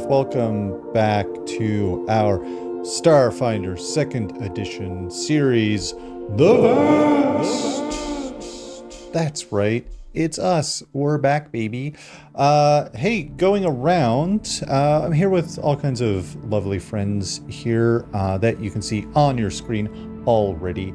welcome back to our Starfinder 2nd Edition series, The Vast. That's right, it's us. We're back, baby. Hey, going around, I'm here with all kinds of lovely friends here that you can see on your screen already.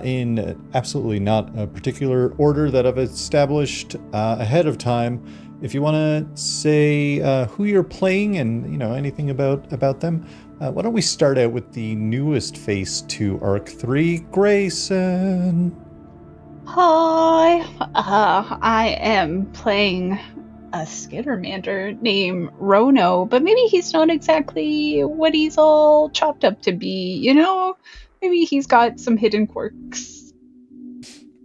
In absolutely not a particular order that I've established ahead of time. If you want to say who you're playing and anything about them, why don't we start out with the newest face to Arc 3, Grayson. Hi, I am playing a Skittermander named Rono, but maybe he's not exactly what he's all chopped up to be, Maybe he's got some hidden quirks.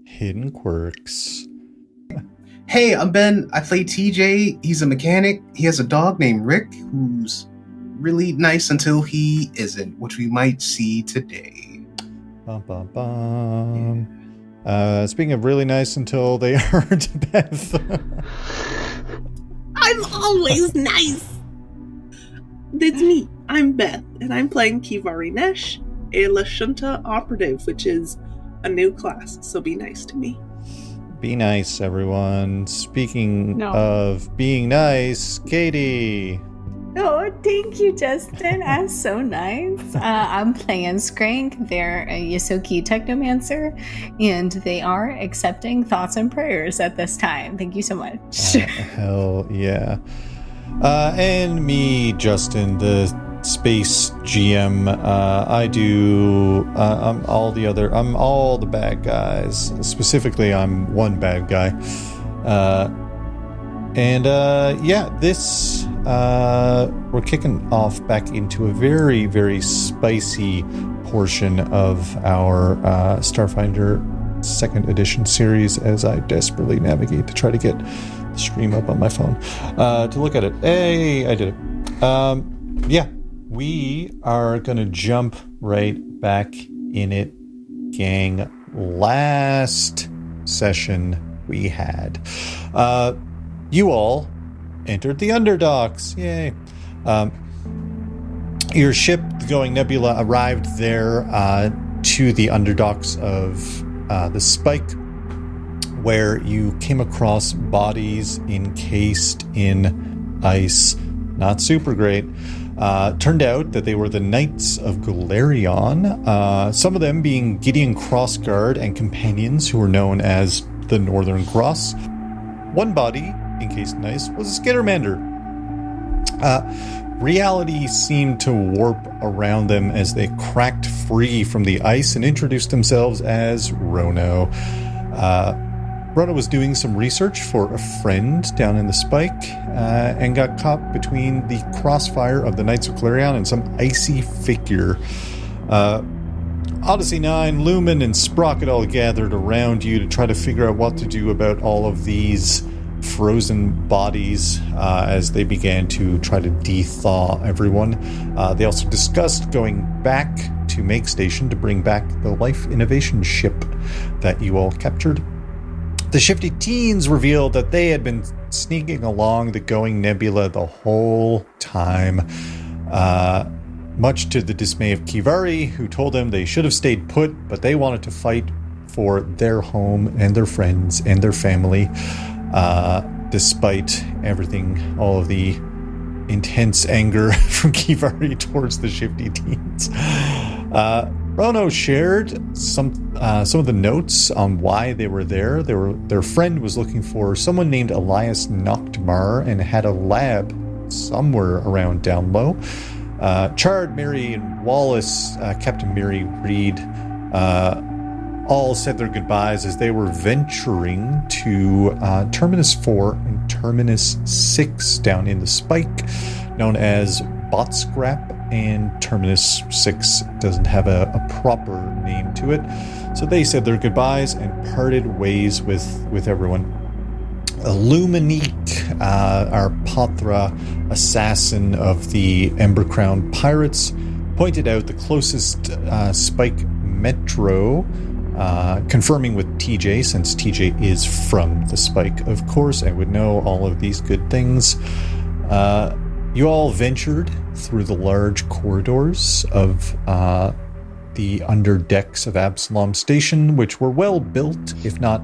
Hidden quirks. Hey, I'm Ben. I play TJ. He's a mechanic. He has a dog named Rick, who's really nice until he isn't, which we might see today. Bum, bum, bum. Speaking of really nice until they aren't, Beth. I'm always nice. That's me. I'm Beth, and I'm playing Kivari Nesh, a Lashunta operative, which is a new class, so be nice to me. Be nice, everyone. Speaking of being nice, Katie. Oh, thank you, Justin. That's so nice. I'm playing Skrank. They're a Yosoki Technomancer, and they are accepting thoughts and prayers at this time. Thank you so much. Hell yeah. And me, Justin, the Space GM. I'm all the bad guys. Specifically, I'm one bad guy. This we're kicking off back into a very, very spicy portion of our Starfinder 2nd Edition series as I desperately navigate to try to get the stream up on my phone to look at it. Hey, I did it. We are going to jump right back in it, gang. Last session we had. You all entered the Underdocks. Yay. Your ship, the Going Nebula, arrived there to the Underdocks of the Spike, where you came across bodies encased in ice. Not super great. Turned out that they were the Knights of Galarion, some of them being Gideon Crossguard and companions who were known as the Northern Cross. One body, encased in ice, was a Skittermander. Reality seemed to warp around them as they cracked free from the ice and introduced themselves as Rono. Rono was doing some research for a friend down in the Spike and got caught between the crossfire of the Knights of Galarion and some icy figure. Odyssey 9, Lumen, and Sprocket all gathered around you to try to figure out what to do about all of these frozen bodies as they began to try to de-thaw everyone. They also discussed going back to Make Station to bring back the Life Innovation ship that you all captured. The Shifty Teens revealed that they had been sneaking along the Going Nebula the whole time, much to the dismay of Kivari, who told them they should have stayed put, but they wanted to fight for their home and their friends and their family, despite everything, all of the intense anger from Kivari towards the Shifty Teens. Rono shared some of the notes on why they were there. Their friend was looking for someone named Elias Noctmar and had a lab somewhere around down low. Chard, Mary, and Wallace, Captain Mary Reed, all said their goodbyes as they were venturing to Terminus 4 and Terminus 6 down in the Spike, known as Botscrap, and Terminus 6 doesn't have a proper name to it. So they said their goodbyes and parted ways with everyone. Luminique, our Pothra assassin of the Ember Crown Pirates, pointed out the closest Spike Metro, confirming with TJ, since TJ is from the Spike, of course, and would know all of these good things. You all ventured through the large corridors of the underdecks of Absalom Station, which were well built, if not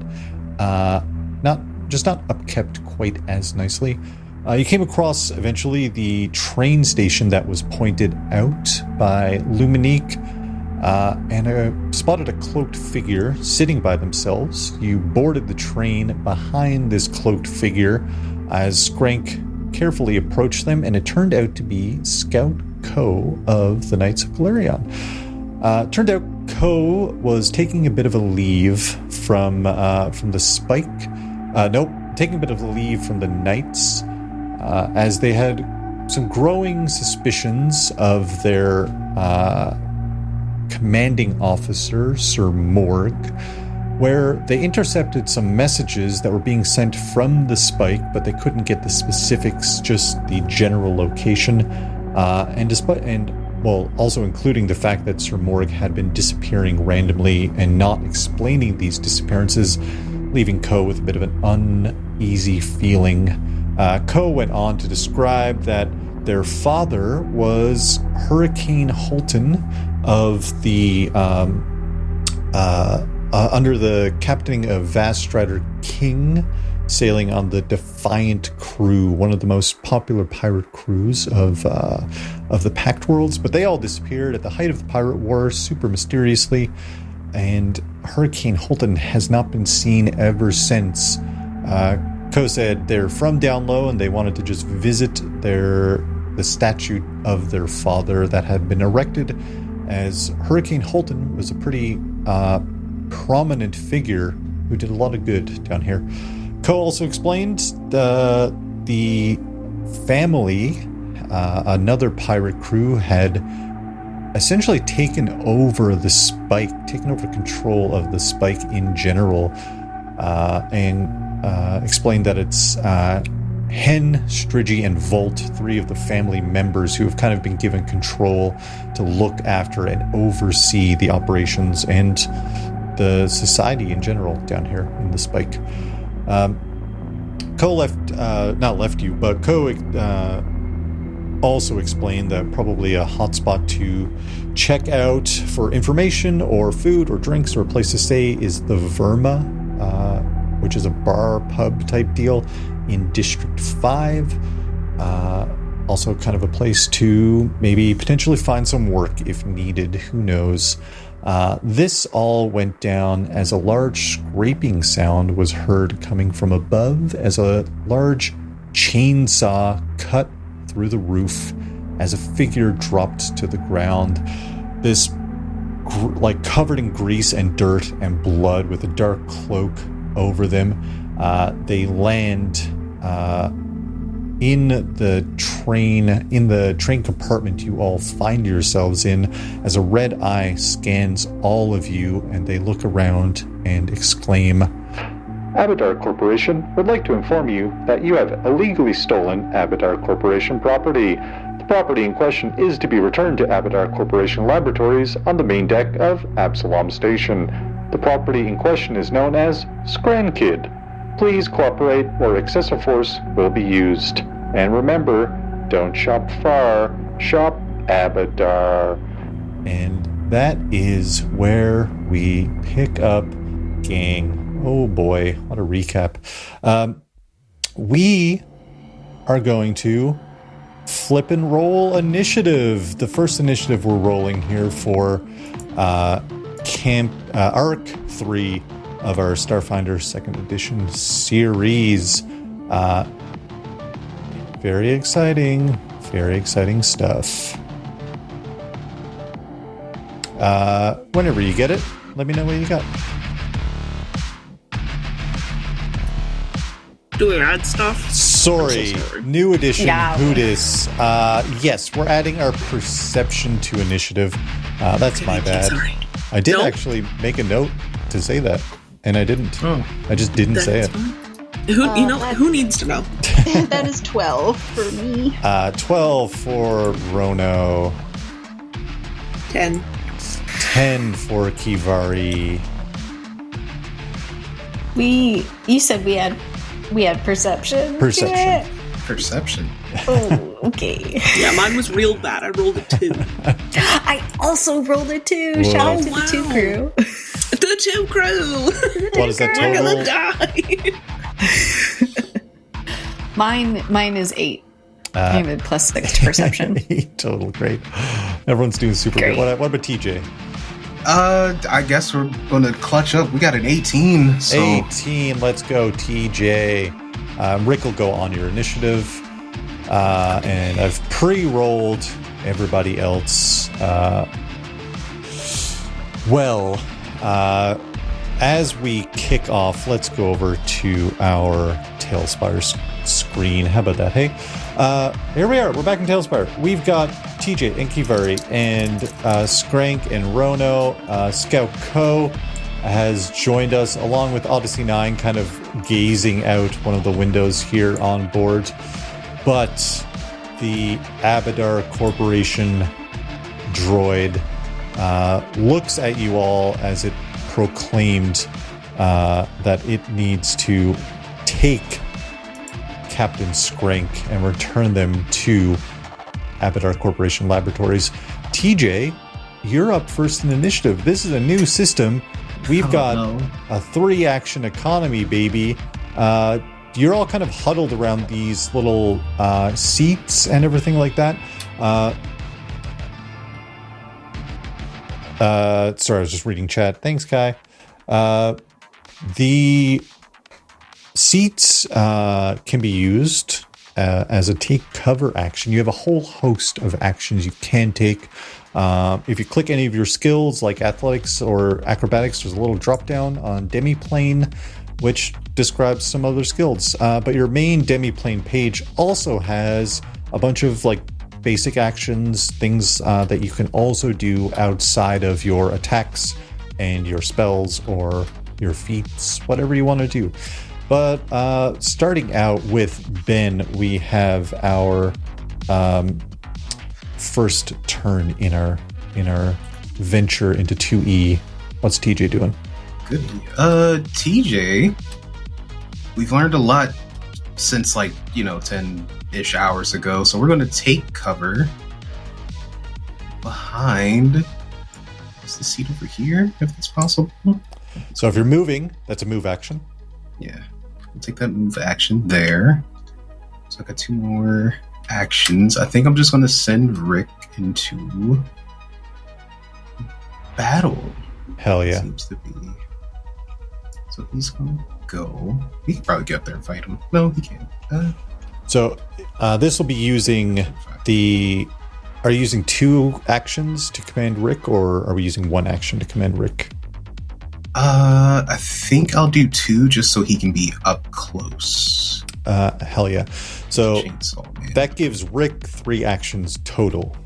upkept quite as nicely. You came across eventually the train station that was pointed out by Luminique, and spotted a cloaked figure sitting by themselves. You boarded the train behind this cloaked figure as Skrank carefully approached them, and it turned out to be Scout Ko of the Knights of Galerion. Turned out Ko was taking a bit of a leave from the Spike. Taking a bit of a leave from the Knights, as they had some growing suspicions of their commanding officer, Sir Morg, where they intercepted some messages that were being sent from the Spike, but they couldn't get the specifics, just the general location, also including the fact that Sir Morg had been disappearing randomly and not explaining these disappearances, leaving Ko with a bit of an uneasy feeling. Ko went on to describe that their father was Hurricane Holton of the under the captaining of Vaststrider King, sailing on the Defiant crew, one of the most popular pirate crews of the Pact Worlds. But they all disappeared at the height of the Pirate War, super mysteriously, and Hurricane Holton has not been seen ever since. Ko said they're from down low and they wanted to just visit the statue of their father that had been erected, as Hurricane Holton was a pretty prominent figure who did a lot of good down here. Ko also explained the family, another pirate crew, had essentially taken over the Spike, taken over control of the Spike in general, and explained that it's Hen, Strigi, and Volt, three of the family members who have kind of been given control to look after and oversee the operations and the society in general down here in the Spike. Ko also explained that probably a hotspot to check out for information or food or drinks or a place to stay is the Verma, which is a bar pub type deal in District 5. Also kind of a place to maybe potentially find some work if needed, who knows. This all went down as a large scraping sound was heard coming from above, as a large chainsaw cut through the roof as a figure dropped to the ground. This covered in grease and dirt and blood with a dark cloak over them. They land in the train compartment you all find yourselves in, as a red eye scans all of you, and they look around and exclaim, Abadar Corporation would like to inform you that you have illegally stolen Abadar Corporation property. The property in question is to be returned to Abadar Corporation Laboratories on the main deck of Absalom Station. The property in question is known as Skrank. Please cooperate or excessive force will be used. And remember, don't shop far, shop Abadar. And that is where we pick up, gang. Oh boy, what a recap. We are going to flip and roll initiative. The first initiative we're rolling here for Arc 3 of our Starfinder 2nd Edition series. Very exciting stuff. Whenever you get it, let me know what you got. Do we add stuff? Sorry. New edition. Yeah. Who dis? Yes, we're adding our perception to initiative. That's my bad. Sorry. I did actually make a note to say that, and I didn't. Oh. I just didn't say it. Who needs to know? That is 12 for me. 12 for Rono. 10. 10 for Kivari. You said we had perception. Perception. Perception. Oh, okay. Yeah, mine was real bad. I rolled a 2. I also rolled a 2. Whoa. Shout out to the Wow. 2 crew. The 2 crew! What is that We're total? gonna die! Mine is 8. I have a +6 to perception. Total, great. Everyone's doing super Great. good. What about TJ? I guess we're gonna clutch up. We got an 18, so 18. Let's go, TJ. Rick will go on your initiative. And I've pre-rolled everybody else. As we kick off, let's go over to our Tailspire screen. How about that, hey? Here we are. We're back in Tailspire. We've got TJ and Kivari and Skrank and Rono. Scout Co has joined us along with Odyssey 9, kind of gazing out one of the windows here on board. But the Abadar Corporation droid looks at you all as it proclaimed that it needs to take Captain Skrank and return them to Abadar Corporation Laboratories. TJ, you're up first in initiative. This is a new system. We've got a 3-action economy, baby. You're all kind of huddled around these little seats and everything like that. Sorry, I was just reading chat. Thanks, Kai. The seats can be used as a take cover action. You have a whole host of actions you can take. If you click any of your skills like athletics or acrobatics, there's a little drop down on demiplane, which describes some other skills. But your main demiplane page also has a bunch of like basic actions, things that you can also do outside of your attacks and your spells or your feats, whatever you want to do. But starting out with Ben, we have our first turn in our venture into 2E. What's TJ doing? good. TJ, we've learned a lot since 10-ish hours ago, so we're going to take cover behind. Is the seat over here, if it's possible? So if you're moving, that's a move action. Yeah, we'll take that move action there. So I got 2 more actions. I think I'm just going to send Rick into battle. Hell yeah. Seems to be. So he's going to go. He can probably get up there and fight him. No, he can't. So this will be using the... Are you using 2 actions to command Rick, or are we using 1 action to command Rick? I think I'll do 2 just so he can be up close. Hell yeah. So Chainsaw Man. that gives Rick 3 actions total.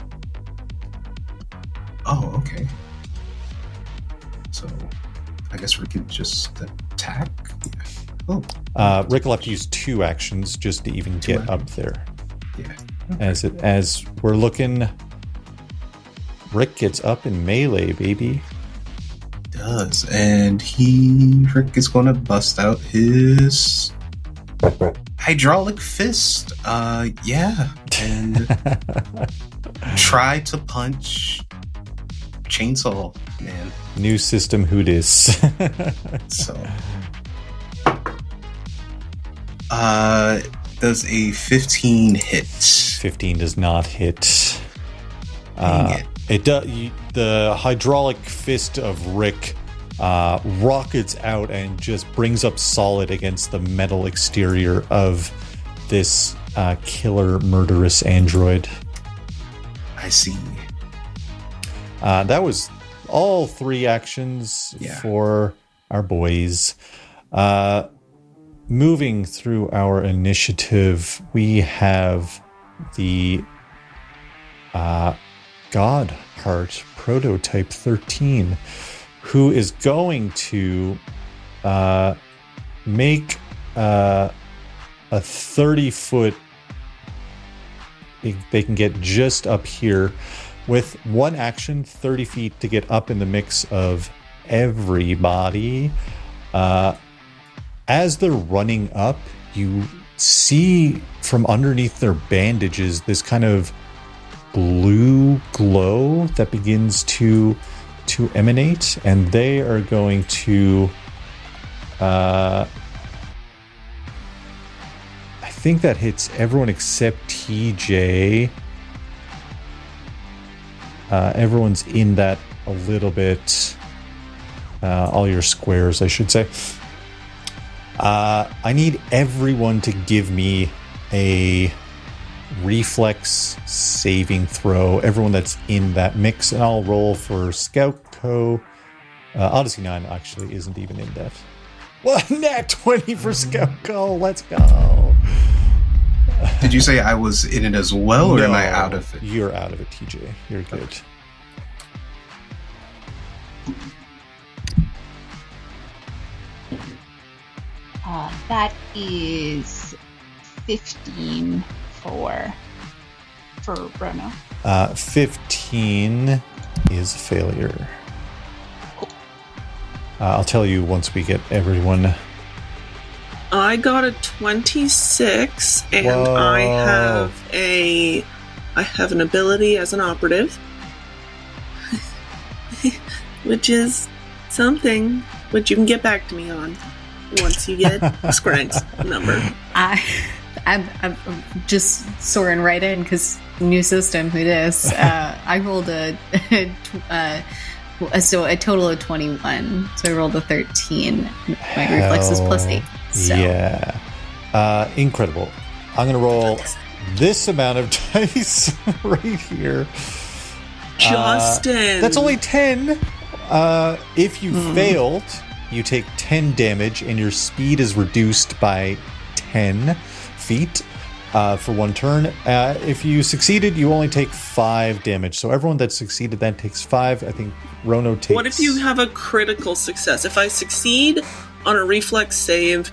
Oh, okay. So I guess Rick can just attack. Yeah. Oh, Rick will have to use 2 actions just to even get up there. yeah. As we're looking, Rick gets up in melee, baby. Does, and Rick is going to bust out his hydraulic fist. Yeah, and try to punch Chainsaw Man. New system, who dis? So, does a 15 hit? 15 does not hit. Dang it. It does. The hydraulic fist of Rick rockets out and just brings up solid against the metal exterior of this killer murderous android. I see. That was all 3 actions for our boys. Moving through our initiative, we have the Godheart Prototype 13, who is going to make a 30-foot... They can get just up here with 1 action, 30 feet to get up in the mix of everybody. As they're running up, you see from underneath their bandages this kind of blue glow that begins to emanate, and they are going to I think that hits everyone except TJ. Everyone's in that a little bit. All your squares, I should say. I need everyone to give me a reflex saving throw. Everyone that's in that mix, and I'll roll for Scout Co. Odyssey 9 actually isn't even in that. Well, nat 20 for Scout Co. Let's go. Did you say I was in it as well, or am I out of it? You're out of it, TJ. You're good. Okay. That is 15 for Bruno. 15 is a failure. Cool. I'll tell you once we get everyone. I got a 26, and Whoa. I have an ability as an operative, which is something which you can get back to me on once you get Skrank's number. I'm just soaring right in because new system. Who dis? I rolled a total of 21. So I rolled a 13. My reflex is +8. So. Yeah. Incredible. I'm going to roll this amount of dice right here. Justin! That's only 10. If you failed, you take 10 damage and your speed is reduced by 10 feet for one turn. If you succeeded, you only take 5 damage. So everyone that succeeded, that takes 5. I think Rono takes... What if you have a critical success? If I succeed on a reflex save,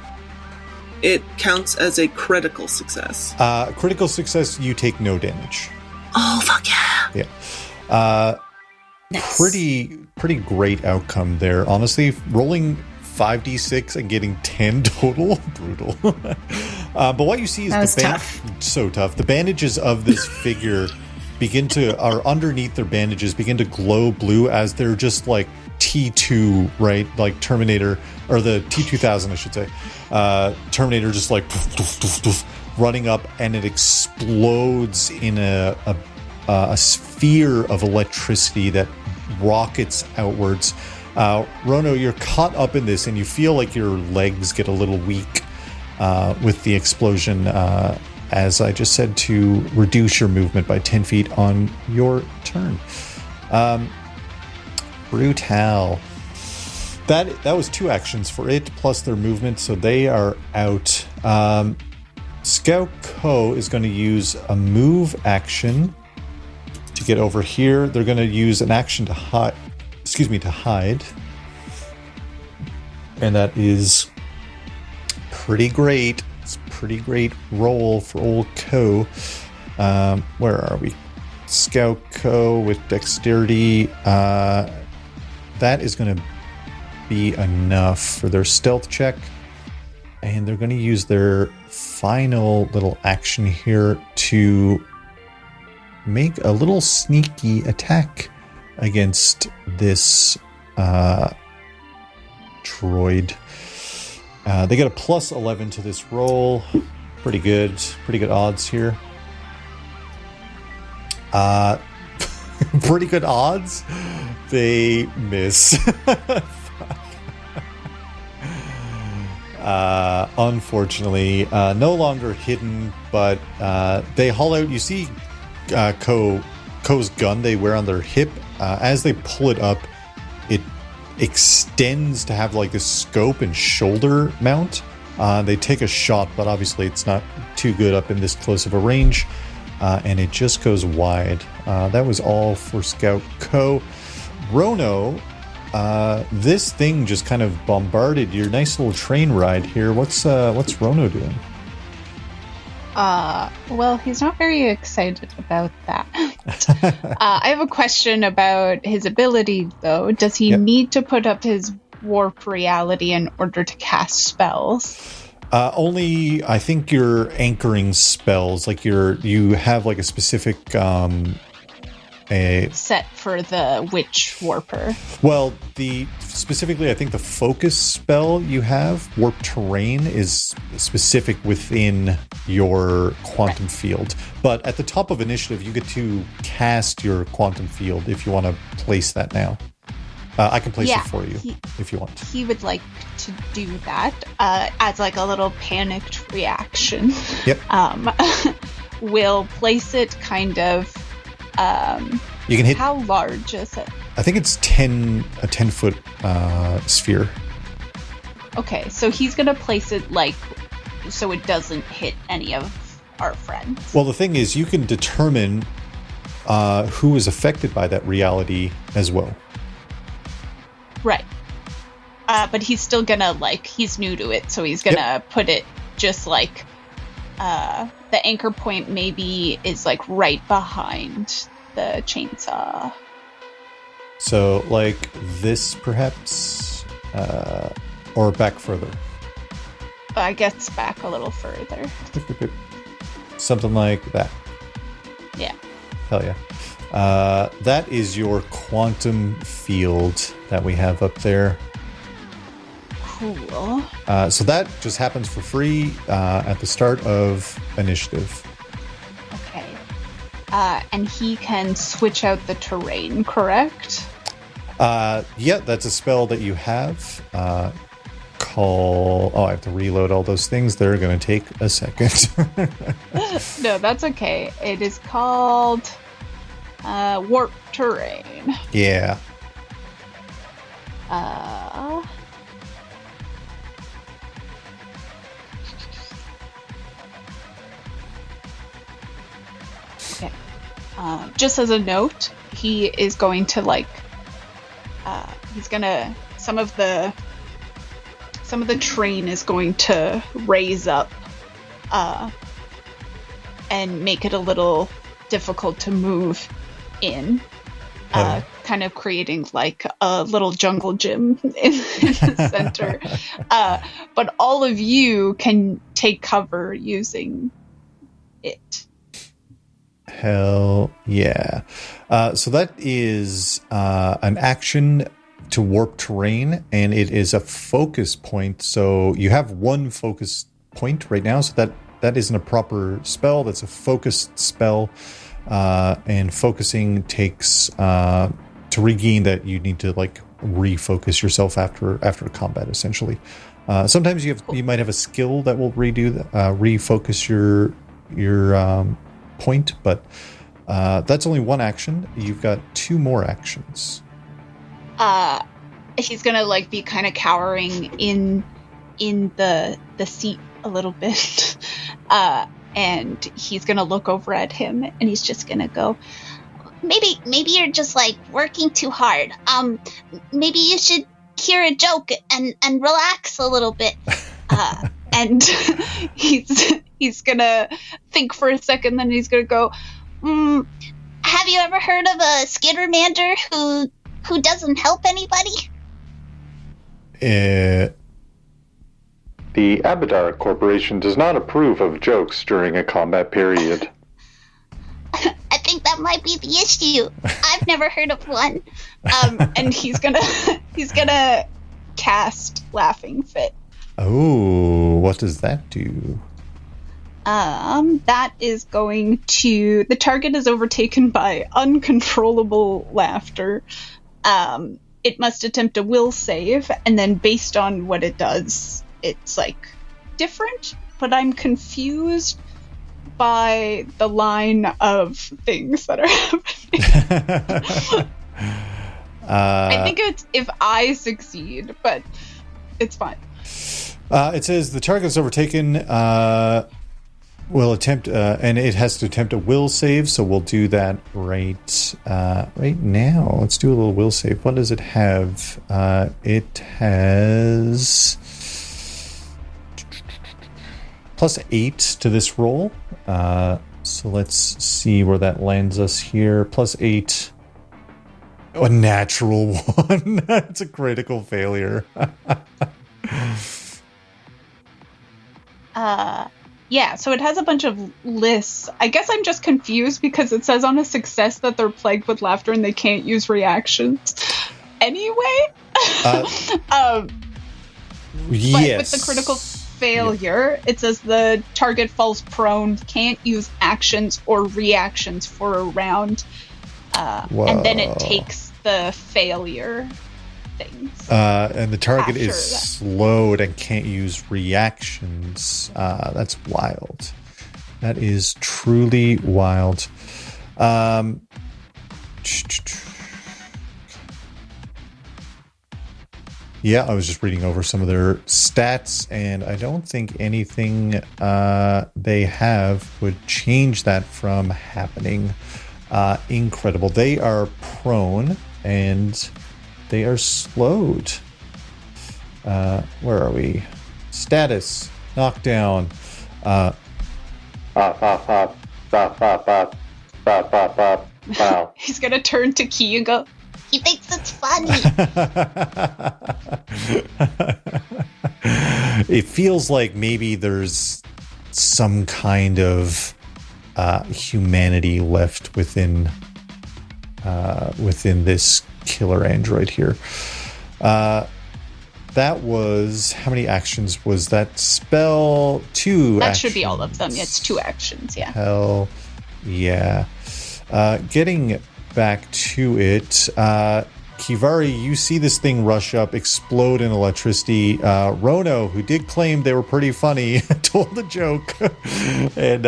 it counts as a critical success. Critical success, you take no damage. Oh, fuck yeah. Yeah. Nice. Pretty great outcome there. Honestly, rolling 5d6 and getting 10 total, brutal. But what you see is so tough. The bandages of this figure are underneath their bandages, begin to glow blue as they're just like T2, right? Like Terminator, or the T2000, I should say. Terminator just like doof, doof, doof, doof, running up, and it explodes in a sphere of electricity that rockets outwards. Rono, you're caught up in this, and you feel like your legs get a little weak with the explosion, as I just said, to reduce your movement by 10 feet on your turn. Brutal. That was 2 actions for it, plus their movement, so they are out. Scout Co is going to use a move action to get over here. They're going to use an action to hide. And that is pretty great. It's a pretty great roll for old Co. Where are we? Scout Co with dexterity. That is going to be enough for their stealth check. And they're going to use their final little action here to make a little sneaky attack against this droid. They get a +11 to this roll. Pretty good odds here. Pretty good odds. They miss. Unfortunately, no longer hidden, but they haul out. You see Ko's gun they wear on their hip. As they pull it up, it extends to have like this scope and shoulder mount. They take a shot, but obviously it's not too good up in this close of a range, and it just goes wide. That was all for Scout Co. Rono, this thing just kind of bombarded your nice little train ride here. What's Rono doing? Well, he's not very excited about that. I have a question about his ability, though. Does he need to put up his warp reality in order to cast spells? Only, I think your anchoring spells, like you have like a specific set for the witch warper. Well, specifically, I think the focus spell you have, warp terrain, is specific within your quantum field. But at the top of initiative, you get to cast your quantum field if you want to place that now. I can place it for you if you want. He would like to do that as like a little panicked reaction. Yep. We'll place it kind of. You can hit. How large is it? I think it's a 10-foot sphere. Okay, so he's gonna place it like so it doesn't hit any of our friends. Well, the thing is, you can determine who is affected by that reality as well. Right. But he's still gonna, like, he's new to it, so he's gonna put it just like, the anchor point maybe is, like, right behind the chainsaw. So, like this, perhaps? Or back further? I guess back a little further. Something like that. Yeah. Hell yeah. That is your quantum field that we have up there. Cool. So that just happens for free at the start of initiative. Okay. And he can switch out the terrain, correct? Yeah, that's a spell that you have. I have to reload all those things. They're going to take a second. No, that's okay. It is called warp terrain. Yeah. Okay. Just as a note, he is going to some of the terrain is going to raise up and make it a little difficult to move in. Kind of creating like a little jungle gym in the center. But all of you can take cover using it. Hell yeah. So that is an action to warp terrain, and it is a focus point. So you have one focus point right now, so that isn't a proper spell. That's a focused spell. And focusing takes to regain that, you need to like refocus yourself after combat, essentially. Sometimes you might have a skill that will refocus your point, but that's only one action. You've got two more actions. He's gonna like be kind of cowering in the seat a little bit. And he's gonna look over at him, and he's just gonna go, Maybe you're just like working too hard. Maybe you should hear a joke and relax a little bit. And he's gonna think for a second, then he's gonna go, Have you ever heard of a skittermander who doesn't help anybody? The Abadar Corporation does not approve of jokes during a combat period. I think that might be the issue. I've never heard of one. And he's gonna cast Laughing Fit. Oh, what does that do? That is going to... The target is overtaken by uncontrollable laughter. It must attempt a will save, and then based on what it does, it's, like, different, but I'm confused by the line of things that are happening. I think it's if I succeed, but it's fine. It says the target is overtaken, will attempt, and it has to attempt a will save, so we'll do that right now. Let's do a little will save. What does it have? It has +8 to this roll. So let's see where that lands us here. +8. A natural 1. That's a critical failure. Yeah, so it has a bunch of lists. I guess I'm just confused because it says on a success that they're plagued with laughter and they can't use reactions. Anyway, Yes. but with the critical failure, it says the target falls prone, can't use actions or reactions for a round, and then it takes the failure things. And the target After is that. slowed and can't use reactions. That's wild. That is truly wild. Yeah, I was just reading over some of their stats, and I don't think anything they have would change that from happening. Incredible. They are prone, and they are slowed. Where are we? Status. Knockdown. Wow. He's gonna turn to Key and go, He thinks it's funny. It feels like maybe there's some kind of humanity left within this killer android here. That was, how many actions was that spell? 2 that actions. should be all of them. It's 2 actions, yeah. Hell yeah. Getting back to it, Kivari, you see this thing rush up, explode in electricity. Rono, who did claim they were pretty funny, told a joke. And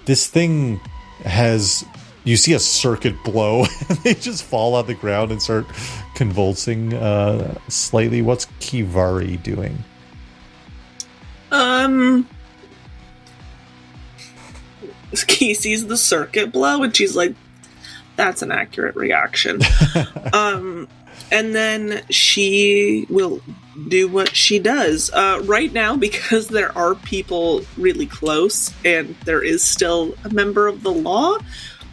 this thing has, you see a circuit blow, and they just fall on the ground and start convulsing slightly. What's Kivari doing? Key sees the circuit blow and she's like, that's an accurate reaction. And then she will do what she does. Right now, because there are people really close and there is still a member of the law,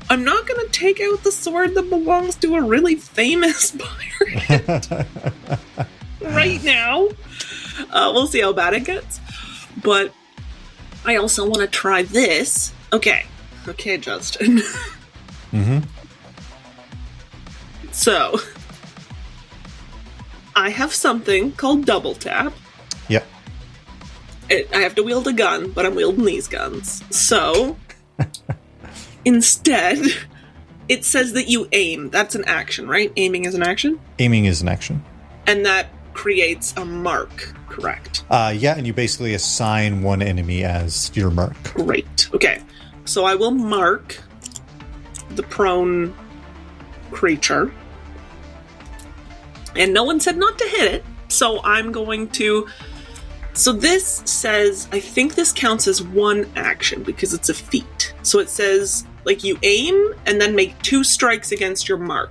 I'm not going to take out the sword that belongs to a really famous pirate right now. We'll see how bad it gets. But I also want to try this. Okay, Justin. Mm-hmm. So, I have something called double tap. Yep. I have to wield a gun, but I'm wielding these guns. So, instead, it says that you aim. That's an action, right? Aiming is an action? Aiming is an action. And that creates a mark, correct? Yeah, and you basically assign one enemy as your mark. Great. Okay. So I will mark the prone creature. And no one said not to hit it. So I'm going to... So this says... I think this counts as one action because it's a feat. So it says, like, you aim and then make 2 strikes against your mark.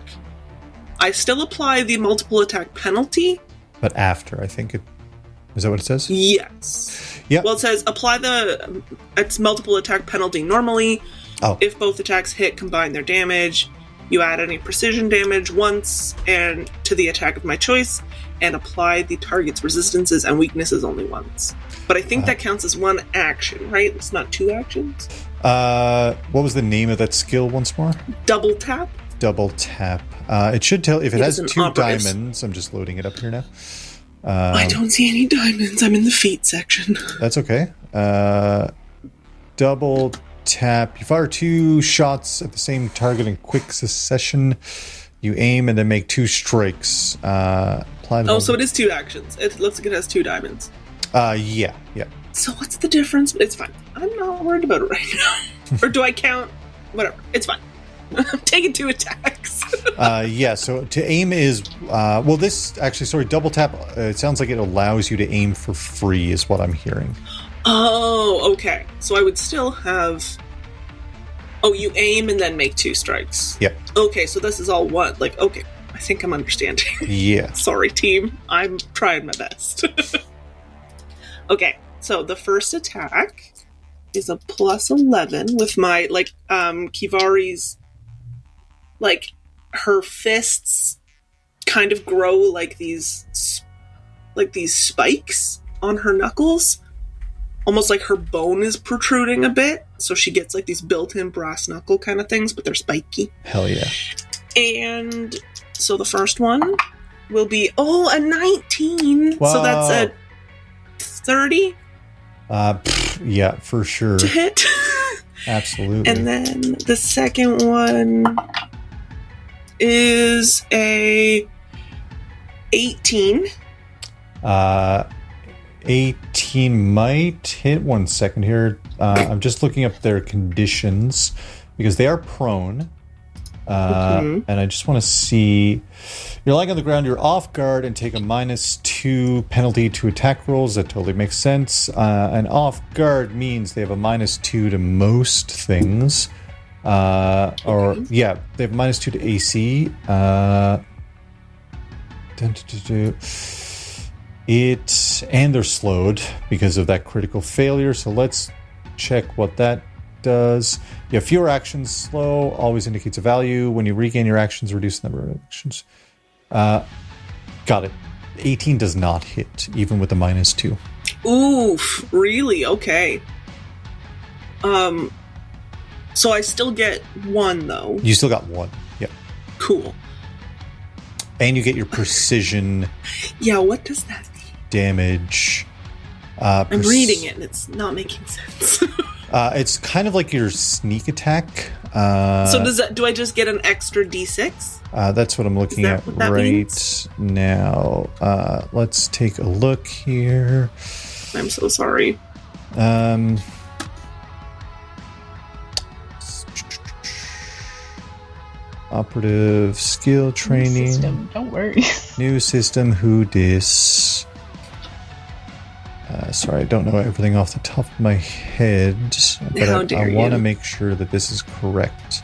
I still apply the multiple attack penalty. But after, I think it... Is that what it says? Yes. Yeah. Well, it says apply its multiple attack penalty normally. Oh. If both attacks hit, combine their damage. You add any precision damage once and to the attack of my choice, and apply the target's resistances and weaknesses only once. But I think that counts as one action, right? It's not 2 actions. What was the name of that skill once more? Double tap. Double tap. It should tell if it has an 2 operative. diamonds. I'm just loading it up here now. I don't see any diamonds. I'm in the feat section. That's okay. Double tap. You fire 2 shots at the same target in quick succession. You aim and then make 2 strikes. Apply the So it is 2 actions. It looks like it has 2 diamonds. Yeah. So what's the difference? It's fine. I'm not worried about it right now. Or do I count? Whatever. It's fine. I'm taking 2 attacks. Yeah, so to aim is... double tap, it sounds like it allows you to aim for free is what I'm hearing. Oh, okay. So I would still have... Oh, you aim and then make 2 strikes. Yep. Okay, so this is all one. Like, okay. I think I'm understanding. Yeah. Sorry, team. I'm trying my best. Okay, so the first attack is a plus 11 with my, Kivari's, her fists kind of grow like these spikes, on her knuckles, almost like her bone is protruding a bit. So she gets like these built-in brass knuckle kind of things, but they're spiky. Hell yeah. And so the first one will be, a 19. Wow. So that's a 30 yeah, for sure. to hit. Absolutely. And then the second one is a 18. 18 might hit. 1 second here. I'm just looking up their conditions because they are prone. And I just want to see. You're lying on the ground, you're off guard, and take a -2 penalty to attack rolls. That totally makes sense. And off guard means they have a -2 to most things. They have a -2 to AC. And they're slowed because of that critical failure. So let's check what that does. Yeah, fewer actions slow always indicates a value. When you regain your actions, reduce the number of actions. Got it. 18 does not hit, even with the -2. Oof, really? Okay. So I still get 1 though. You still got 1. Yep. Cool. And you get your precision. Yeah, what does that mean? Damage. I'm reading it and it's not making sense. It's kind of like your sneak attack. So do I just get an extra D6? That's what I'm looking at right now. Let's take a look here. I'm so sorry. Operative skill training. New system, don't worry. New system, who dis? Sorry, I don't know everything off the top of my head, but I want to make sure that this is correct.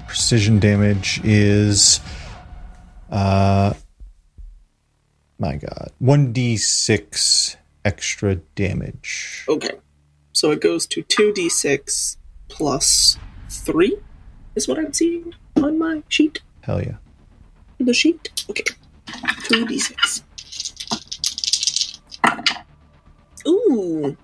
Precision damage is my god, 1d6 extra damage. Okay, so it goes to 2d6 plus 3 is what I'm seeing on my sheet. Hell yeah. The sheet. Okay, 2d6. Ooh.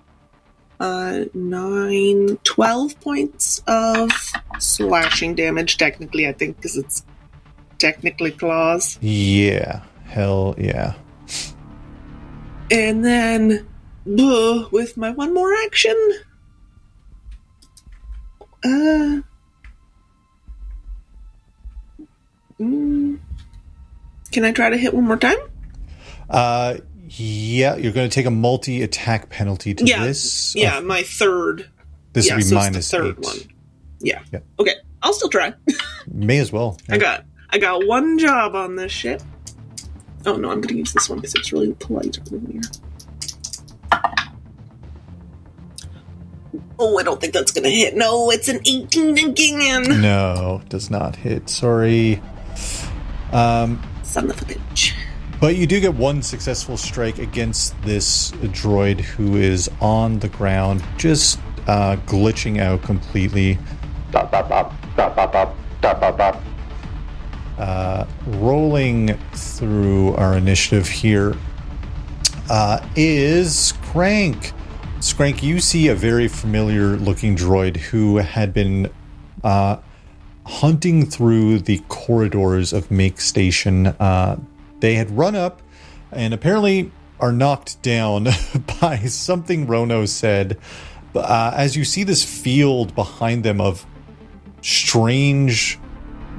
12 points of slashing damage, technically, I think, because it's technically claws. Yeah, hell yeah. And then, with my one more action, can I try to hit one more time? Yeah, you're going to take a multi-attack penalty to this. Yeah, my third. This would be so -8. It's the third one. Yeah. Okay, I'll still try. May as well. Yeah. I got one job on this ship. Oh no, I'm going to use this one because it's really polite over here. Oh, I don't think that's going to hit. No, it's an 18 again. No, does not hit. Sorry. Son of a bitch. But you do get one successful strike against this droid who is on the ground, just glitching out completely. Rolling through our initiative here is Skrank. Skrank, you see a very familiar looking droid who had been hunting through the corridors of Make Station. They had run up and apparently are knocked down by something Rono said. As you see this field behind them of strange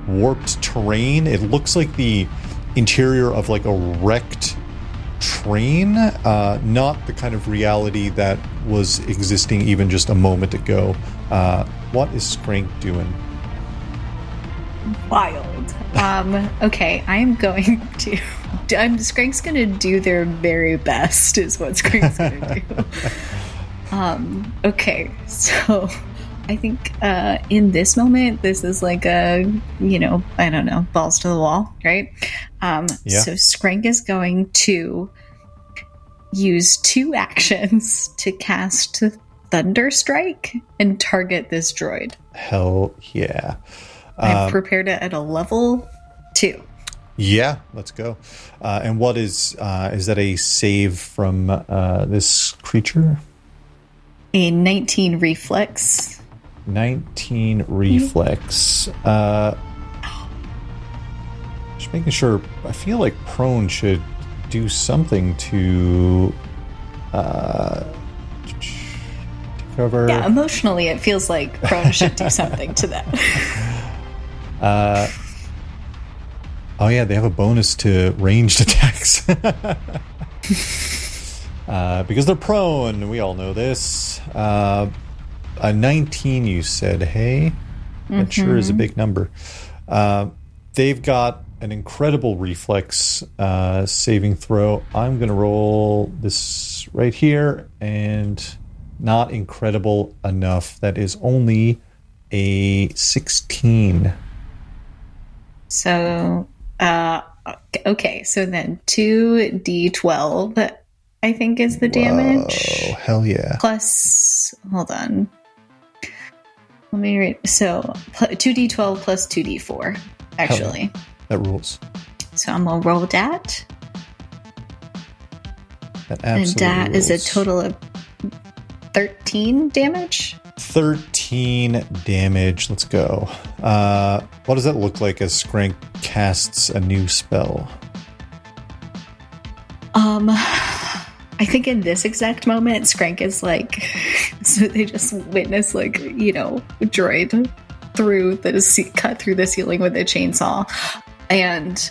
warped terrain, it looks like the interior of like a wrecked train, not the kind of reality that was existing even just a moment ago. What is Skrank doing? Wild. Okay, I'm going to... Skrank's going to do their very best, is what Skrank's going to do. Okay, so I think in this moment, this is like a, I don't know, balls to the wall, right? So Skrank is going to use 2 actions to cast Thunder Strike and target this droid. Hell yeah. I've prepared it at a level 2. Yeah, let's go. And what is that a save from this creature? A 19 reflex. 19 reflex. Just making sure. I feel like prone should do something to cover. Yeah, emotionally, it feels like prone should do something to that. Oh yeah, they have a bonus to ranged attacks. Because they're prone. We all know this. A 19, you said, hey? That sure is a big number. They've got an incredible reflex saving throw. I'm going to roll this right here, and not incredible enough. That is only a 16. So, okay, so then 2d12, I think, is the damage. Oh, hell yeah. Plus, hold on. Let me read. So, 2d12 plus 2d4, actually. Yeah. That rules. So I'm going to roll that. That absolutely and that rules. is a total of 13 damage. 13 damage. Let's go. What does that look like as Skrank casts a new spell? I think in this exact moment, Skrank is like, so they just witness, like, you know, droid cut through the ceiling with a chainsaw, and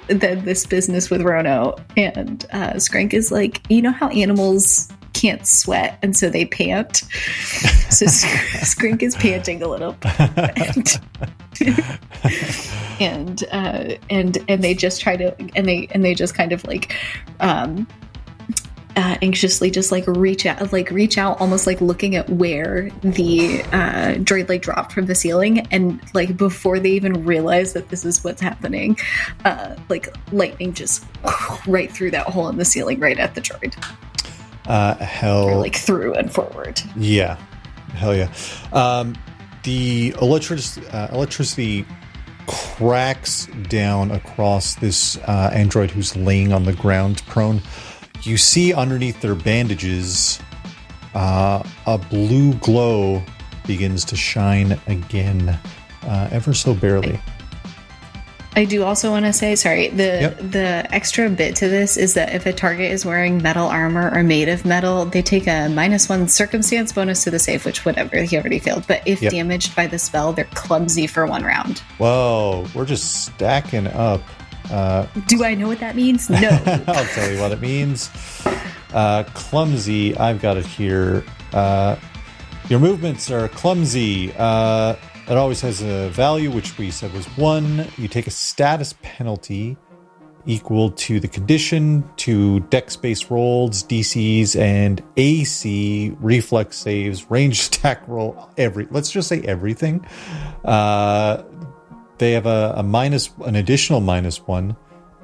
then this business with Rono, and Skrank is like, you know how animals can't sweat and so they pant, so Skrank is panting a little bit. and they just try to and they just kind of like anxiously just like reach out almost like looking at where the droid like dropped from the ceiling, and like before they even realize that this is what's happening, like lightning just right through that hole in the ceiling right at the droid. Hell, or like through and forward. Yeah, hell yeah. The electricity cracks down across this android who's laying on the ground prone. You see underneath their bandages, a blue glow begins to shine again, ever so barely. I do also want to say, sorry, the extra bit to this is that if a target is wearing metal armor or made of metal, they take a -1 circumstance bonus to the save, which whatever, he already failed. But if damaged by the spell, they're clumsy for 1 round. Whoa, we're just stacking up. Do I know what that means? No. I'll tell you what it means. Clumsy, I've got it here. Your movements are clumsy. It always has a value, which we said was 1. You take a status penalty equal to the condition, to dex-based rolls, DCs, and AC, reflex saves, ranged attack roll, let's just say everything. They have an additional -1.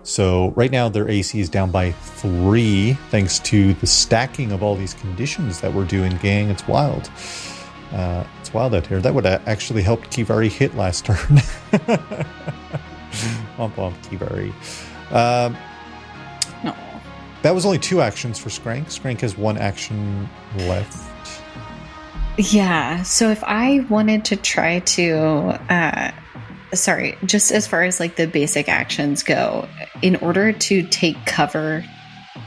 So right now their AC is down by 3, thanks to the stacking of all these conditions that we're doing, gang. It's wild. It's wild out here. That would have actually helped Kivari hit last turn. Womp womp, Kivari. No. That was only 2 actions for Skrank. Skrank has 1 action left. Yeah, so if I wanted to try to... sorry, just as far as like the basic actions go, in order to take cover,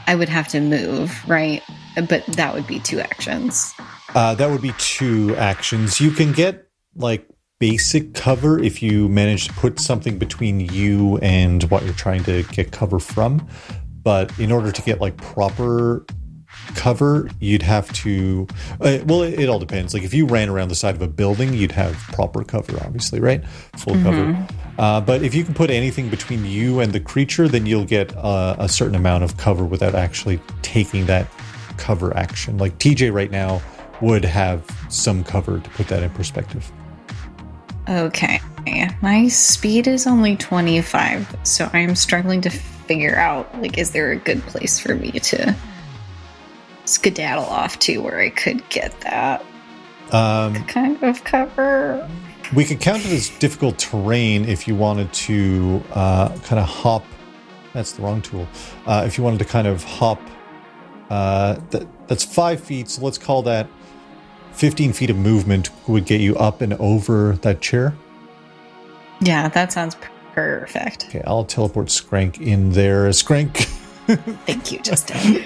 I would have to move, right? But that would be 2 actions. That would be 2 actions. You can get like basic cover if you manage to put something between you and what you're trying to get cover from. But in order to get like proper cover, you'd have to it all depends. Like if you ran around the side of a building, you'd have proper cover, obviously, right? Full cover. But if you can put anything between you and the creature, then you'll get a certain amount of cover without actually taking that cover action. Like TJ right now would have some cover, to put that in perspective. Okay, my speed is only 25, so I'm struggling to figure out, like, is there a good place for me to skedaddle off to where I could get that Um, kind of cover. we could count it as difficult terrain if you wanted to kind of hop. That's the wrong tool. If you wanted to kind of hop, that's 5 feet. So let's call that 15 feet of movement would get you up and over that chair. Yeah, that sounds perfect. Okay, I'll teleport Skrank in there. Skrank Thank you, Justin.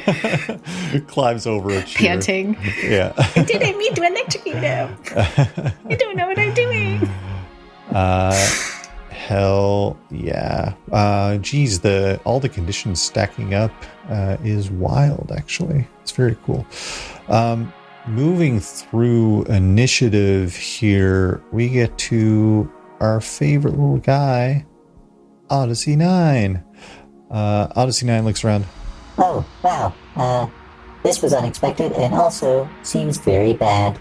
climbs over a chair. Panting. Yeah. I didn't mean to electrocute him. I don't know what I'm doing. Hell yeah. Geez, all the conditions stacking up is wild, actually. It's very cool. Moving through initiative here, we get to our favorite little guy, Odyssey 9. Odyssey 9 looks around. Oh, wow. This was unexpected and also seems very bad.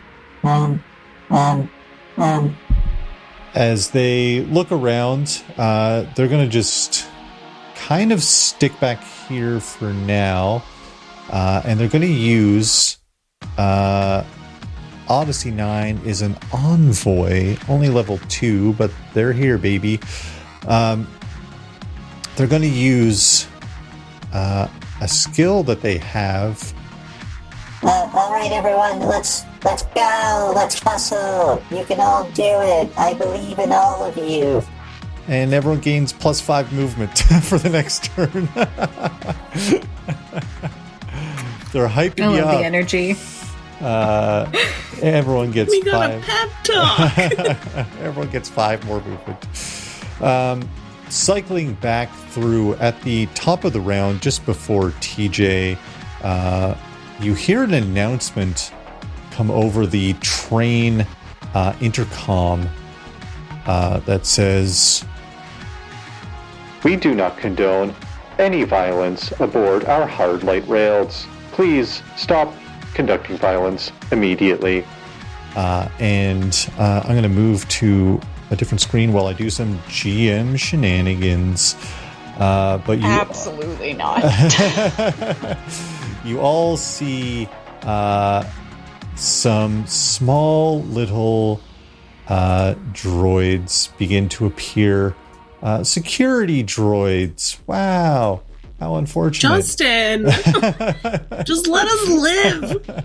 As they look around, they're going to just kind of stick back here for now. And they're going to use... Odyssey 9 is an envoy, only level 2, but they're here, baby. They're going to use a skill that they have. All right, everyone, let's go. Let's hustle. You can all do it. I believe in all of you. And everyone gains +5 movement for the next turn. They're hyping I you love up. the energy. Everyone gets We got 5. a pep talk. Everyone gets 5 more movement. Cycling back through at the top of the round, just before TJ, you hear an announcement come over the train intercom that says, We do not condone any violence aboard our hard light rails. Please stop conducting violence immediately. and I'm going to move to a different screen while I do some GM shenanigans. But you Absolutely not. you all see some small little droids begin to appear. Security droids. Wow. How unfortunate. Justin! Just let us live!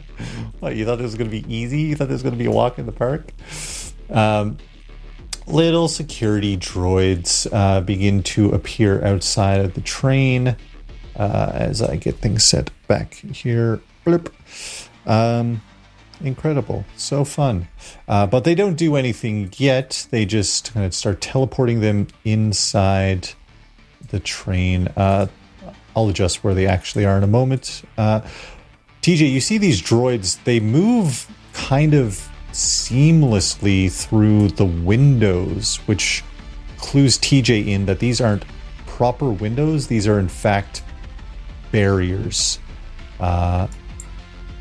What, you thought it was going to be easy? You thought it was going to be a walk in the park? Little security droids begin to appear outside of the train as I get things set back here. Blip. Incredible. So fun. But they don't do anything yet. They just kind of start teleporting them inside the train. I'll adjust where they actually are in a moment. TJ, you see these droids, they move kind of seamlessly through the windows, which clues TJ in that these aren't proper windows. These are, in fact, barriers,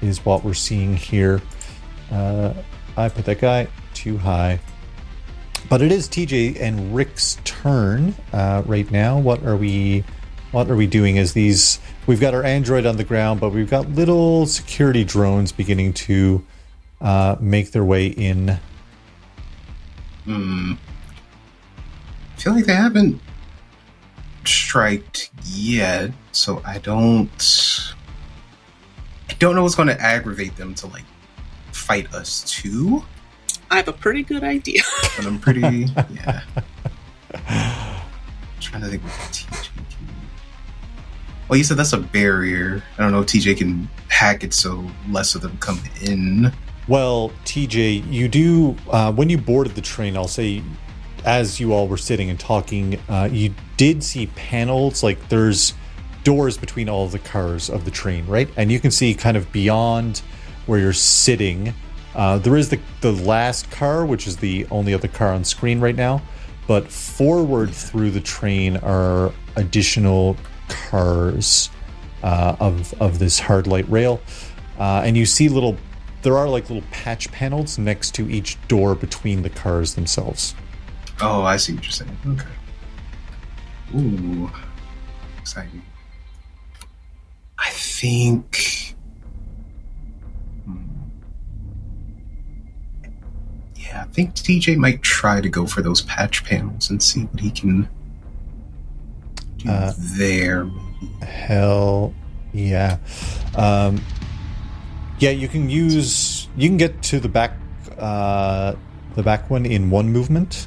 is what we're seeing here. I put that guy too high. But it is TJ and Rick's turn right now. What are we doing as these... We've got our android on the ground, but we've got little security drones beginning to make their way in. I feel like they haven't striked yet, so I don't know what's going to aggravate them to like fight us too. I have a pretty good idea. But I'm pretty yeah. I'm trying to think what TJ can. Well, you said that's a barrier. I don't know if TJ can hack it so less of them come in. Well, TJ, you do, when you boarded the train, I'll say, as you all were sitting and talking, you did see panels, like there's doors between all of the cars of the train, right? And you can see kind of beyond where you're sitting. There is the last car, which is the only other car on screen right now. But forward through the train are additional cars of this hard light rail. And you see there are like little patch panels next to each door between the cars themselves. Oh, I see what you're saying. Okay. Ooh. Exciting. I think Yeah, I think TJ might try to go for those patch panels and see what he can do there. Maybe. Hell yeah. Yeah, you can get to the back one in one movement.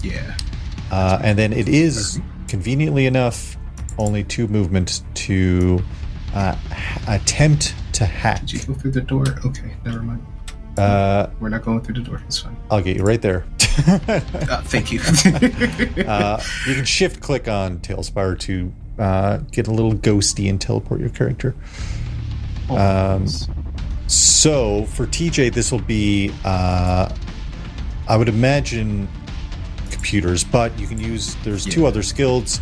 Yeah. And then it is, conveniently enough, only 2 movement to attempt to hack. Did you go through the door? Okay, never mind. We're not going through the door. It's fine. I'll get you right there. Thank you. You can shift click on Tailspire to get a little ghosty and teleport your character. So for TJ, this will be, I would imagine, computers, but you can use, there's 2 other skills.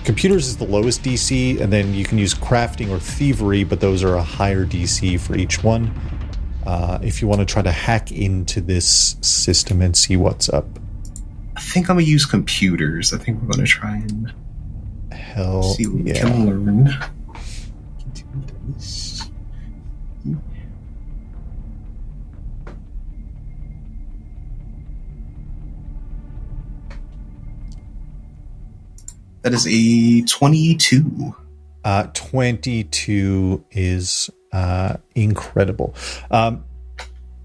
Computers is the lowest DC, and then you can use crafting or thievery, but those are a higher DC for each one. If you want to try to hack into this system and see what's up. I think I'm going to use computers. I think we're going to try and see what we can learn. That is a 22. 22 is incredible.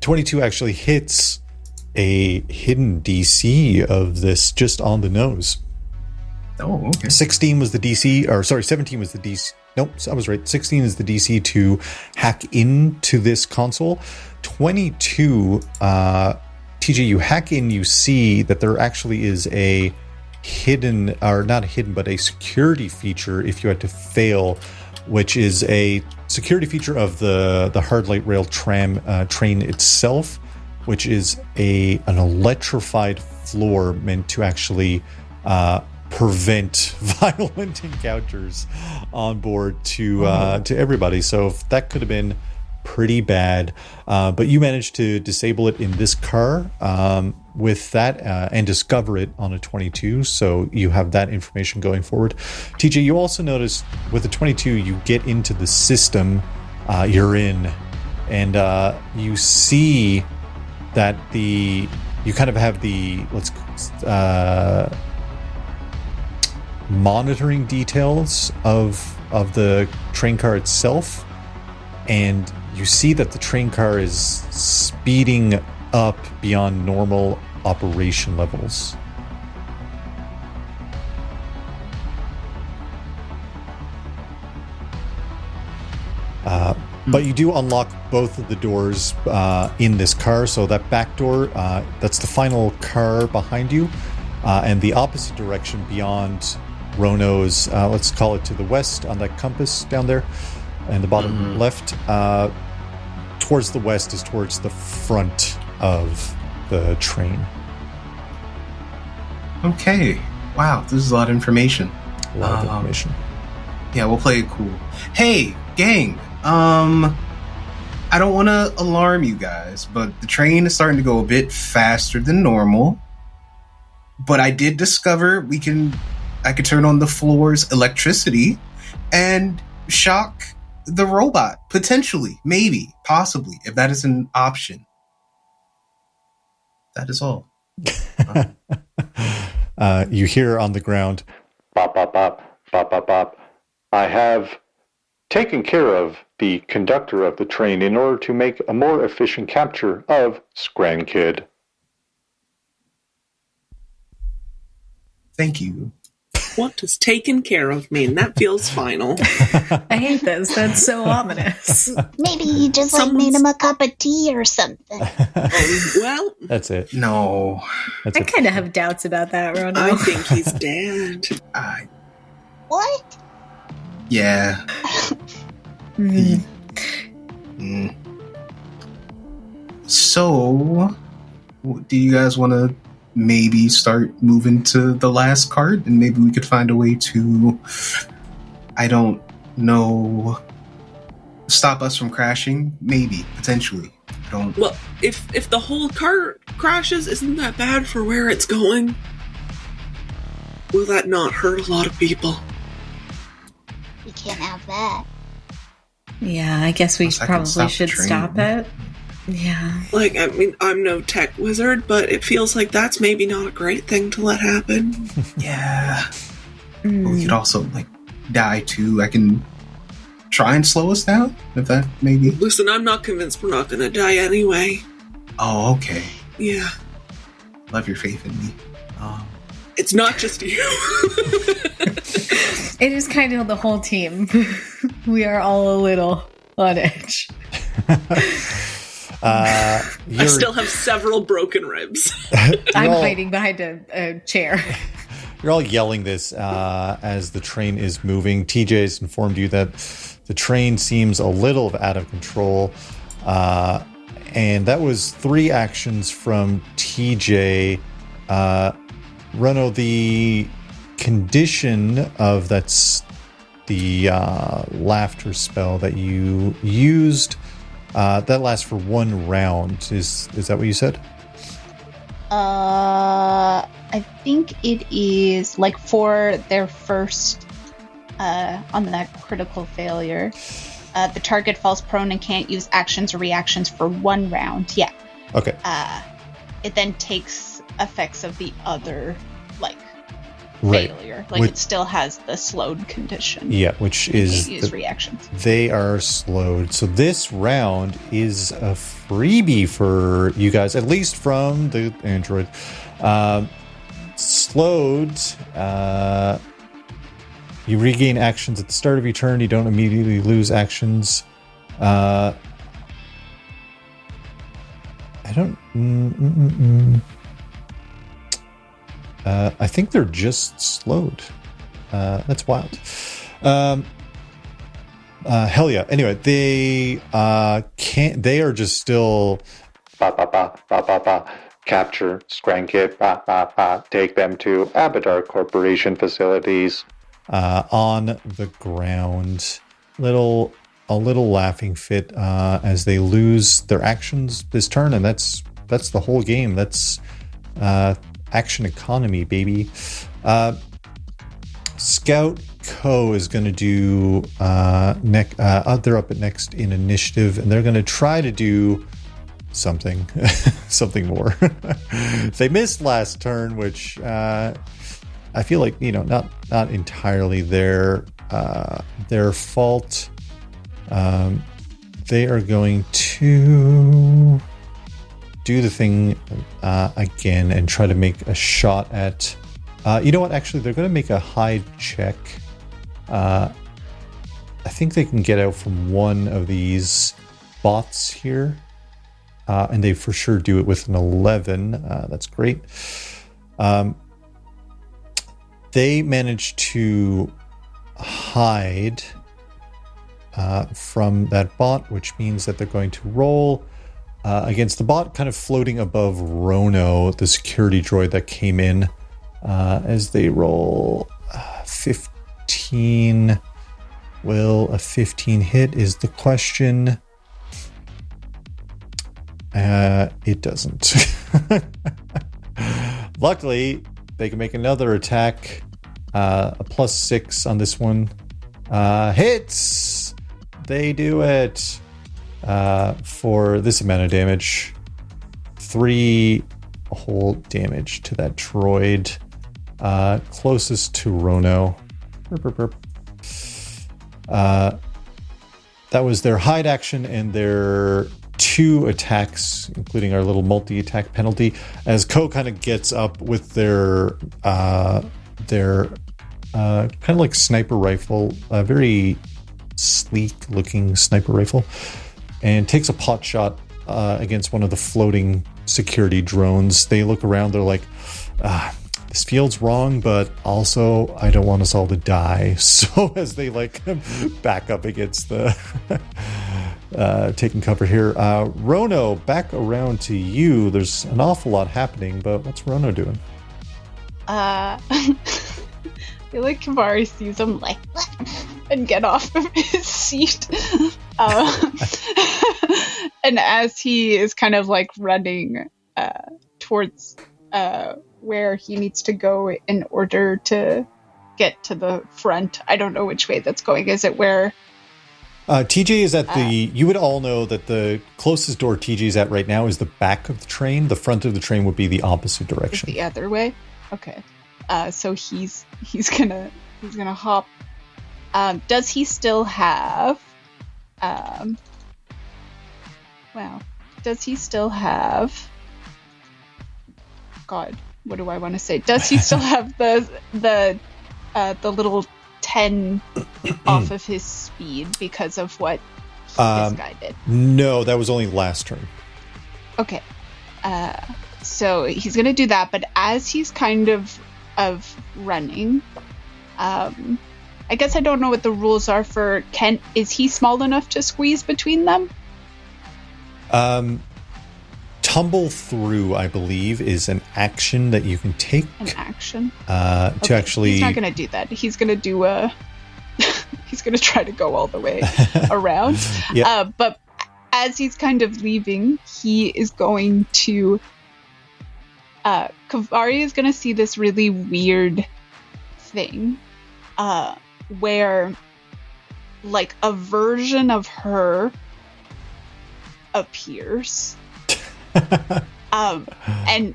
22 actually hits a hidden DC of this just on the nose. Oh, okay. 17 was the DC. Nope, I was right. 16 is the DC to hack into this console. 22, TJ, you hack in, you see that there actually is a hidden, or not hidden, but a security feature if you had to fail, which is a security feature of the hard light rail train itself, which is an electrified floor meant to actually prevent violent encounters on board to everybody. So if that could have been pretty bad, but you managed to disable it in this car with that and discover it on a 22, so you have that information going forward. TJ, you also notice with the 22 you get into the system you're in, and you see that you kind of have the monitoring details of the train car itself, and you see that the train car is speeding up beyond normal operation levels. But you do unlock both of the doors in this car. So that back door, that's the final car behind you, and the opposite direction beyond Rono's, let's call it to the west on that compass down there, and the bottom left, towards the west is towards the front of the train. Okay. Wow, this is a lot of information. A lot of information. Yeah, we'll play it cool. Hey, gang. I don't want to alarm you guys, but the train is starting to go a bit faster than normal. But I did discover I could turn on the floor's electricity and shock the robot, potentially, maybe, possibly, if that is an option. That is all. You hear on the ground, Bop, bop, bop, bop, bop, bop. I have taken care of the conductor of the train in order to make a more efficient capture of Skrank. Thank you. What does taken care of mean? That feels final. I hate this. That's so ominous. Maybe he just made him a cup of tea or something. Well, that's it. No. I kind of have doubts about that, Rono. I think he's dead. What? Yeah. So, do you guys want to maybe start moving to the last card, and maybe we could find a way to, I don't know, stop us from crashing? Maybe, potentially. Well, if the whole car crashes, isn't that bad for where it's going? Will that not hurt a lot of people? We can't have that. Yeah, I guess we probably should stop it. Yeah. Like, I mean, I'm no tech wizard, but it feels like that's maybe not a great thing to let happen. Yeah. But we could also, like, die too. I can try and slow us down, if that maybe. Listen, I'm not convinced we're not going to die anyway. Oh, okay. Yeah. Love your faith in me. It's not just you. It is kind of the whole team. We are all a little on edge. I still have several broken ribs. I'm hiding behind a chair. You're all yelling this as the train is moving. TJ has informed you that the train seems a little out of control. And that was 3 actions from TJ. Runo, the condition of that's the laughter spell that you used, that lasts for 1 round. Is that what you said? I think it is like for their first on that critical failure. The target falls prone and can't use actions or reactions for 1 round. Yeah. Okay. It then takes effects of the other, like, right. failure. Like, it still has the slowed condition. Yeah, which is... Can't use reactions. They are slowed. So this round is a freebie for you guys, at least from the android. Slowed... you regain actions at the start of your turn. You don't immediately lose actions. I don't... I think they're just slowed. That's wild. Hell yeah. Anyway, they can't... They are just still... Capture, Skrank it, take them to Abadar Corporation facilities. On the ground, a little laughing fit as they lose their actions this turn, and that's the whole game. That's action economy, baby. Scout Co is going to do they're up at next in initiative, and they're going to try to do something more. They missed last turn, which I feel like, not entirely their fault. They are going to do the thing again and try to make a shot at... you know what? Actually, they're going to make a hide check. I think they can get out from one of these bots here. And they for sure do it with an 11. That's great. They managed to hide from that bot, which means that they're going to roll against the bot, kind of floating above Rono, the security droid that came in, as they roll 15. Will a 15 hit is the question. It doesn't. Luckily, they can make another attack. A +6 on this one. Hits! They do it. For this amount of damage. 3 whole damage to that droid. Closest to Rono. That was their hide action and their 2 attacks, including our little multi-attack penalty, as Co kind of gets up with their kind of like sniper rifle, a very sleek-looking sniper rifle, and takes a pot shot against one of the floating security drones. They look around, they're like, this feels wrong, but also I don't want us all to die. So as they like back up against the taking cover here, Rono, back around to you. There's an awful lot happening, but what's Rono doing? I feel like Kivari sees him like and get off of his seat. And as he is kind of like running towards where he needs to go in order to get to the front. I don't know which way that's going. Is it where TJ is at you would all know that the closest door TJ is at right now is the back of the train. The front of the train would be the opposite direction. The other way? Okay. So he's gonna hop. Does he still have does he still have God, what do I want to say? Does he still have the little 10 off of his speed because of what this guy did? No, that was only last turn. Okay. So he's gonna do that, but as he's kind of running, I guess I don't know what the rules are for Kent. Is he small enough to squeeze between them? Tumble through, I believe, is an action that you can take. An action? To actually... He's not going to do that. He's going to do he's going to try to go all the way around. Yep. But as he's kind of leaving, he is going to... Kavari is going to see this really weird thing where, like, a version of her appears and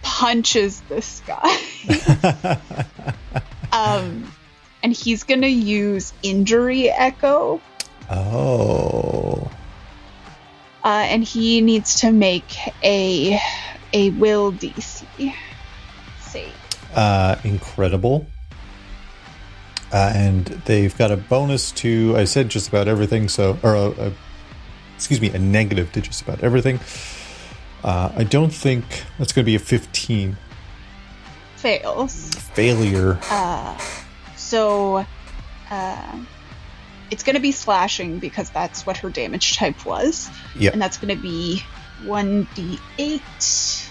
punches this guy. And he's gonna use injury echo. And he needs to make a will DC save. Incredible. And they've got a bonus to, I said just about everything, so, or a negative to just about everything. I don't think that's going to be a 15. Fails. Failure. So it's going to be slashing because that's what her damage type was. Yep. And that's going to be 1d8.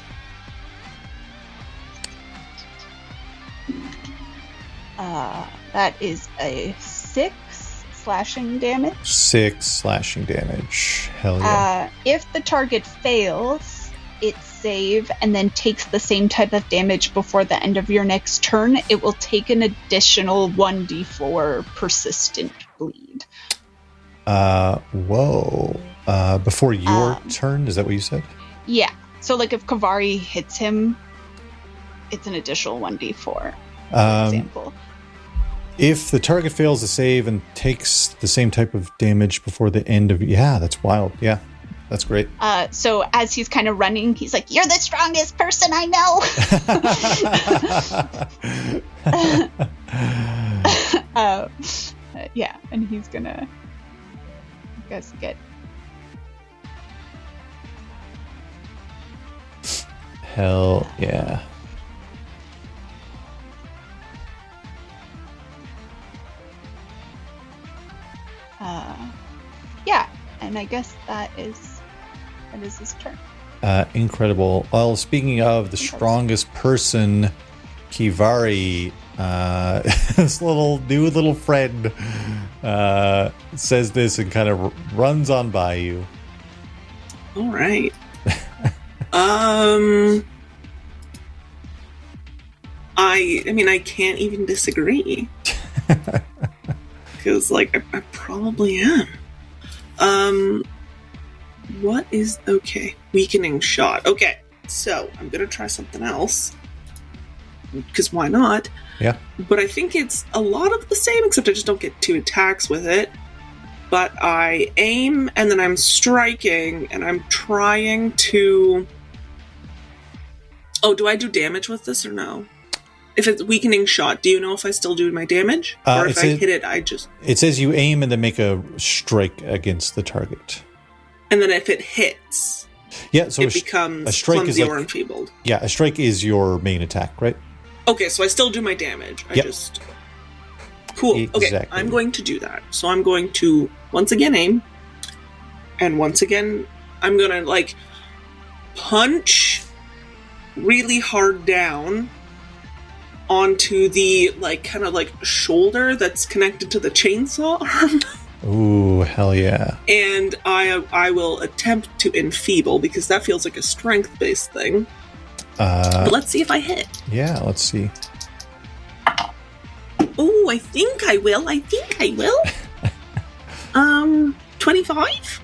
That is a 6 slashing damage. 6 slashing damage. Hell yeah. If the target fails its save and then takes the same type of damage before the end of your next turn, it will take an additional 1d4 persistent bleed. Whoa. Before your turn? Is that what you said? Yeah. So, like, if Kavari hits him, it's an additional 1d4, for example. If the target fails to save and takes the same type of damage before the end of... Yeah, that's wild. Yeah, that's great. So as he's kind of running, he's like, "You're the strongest person I know." Yeah, and he's gonna, I guess, get... Hell yeah. Yeah, and I guess that is his turn. Incredible. Well, speaking of the strongest person, Kivari, this new little friend, says this and kind of runs on by you. All right. I mean, I can't even disagree. Because, like, I probably am. What is... Okay. Weakening shot. Okay. So, I'm gonna try something else. Because why not? Yeah. But I think it's a lot of the same, except I just don't get 2 attacks with it. But I aim, and then I'm striking, and I'm trying to... Oh, do I do damage with this or no? If it's weakening shot, do you know if I still do my damage? Or if I hit it, I just... It says you aim and then make a strike against the target. And then if it hits, yeah, so it becomes a strike clumsy is or enfeebled. Yeah, a strike is your main attack, right? Okay, so I still do my damage. Yep. Cool. Exactly. Okay, I'm going to do that. So I'm going to, once again, aim. And once again, I'm going to, like, punch really hard down onto the, like, kind of, like, shoulder that's connected to the chainsaw arm. Ooh, hell yeah. And I will attempt to enfeeble, because that feels like a strength-based thing. But let's see if I hit. Yeah, let's see. Oh, I think I will. 25?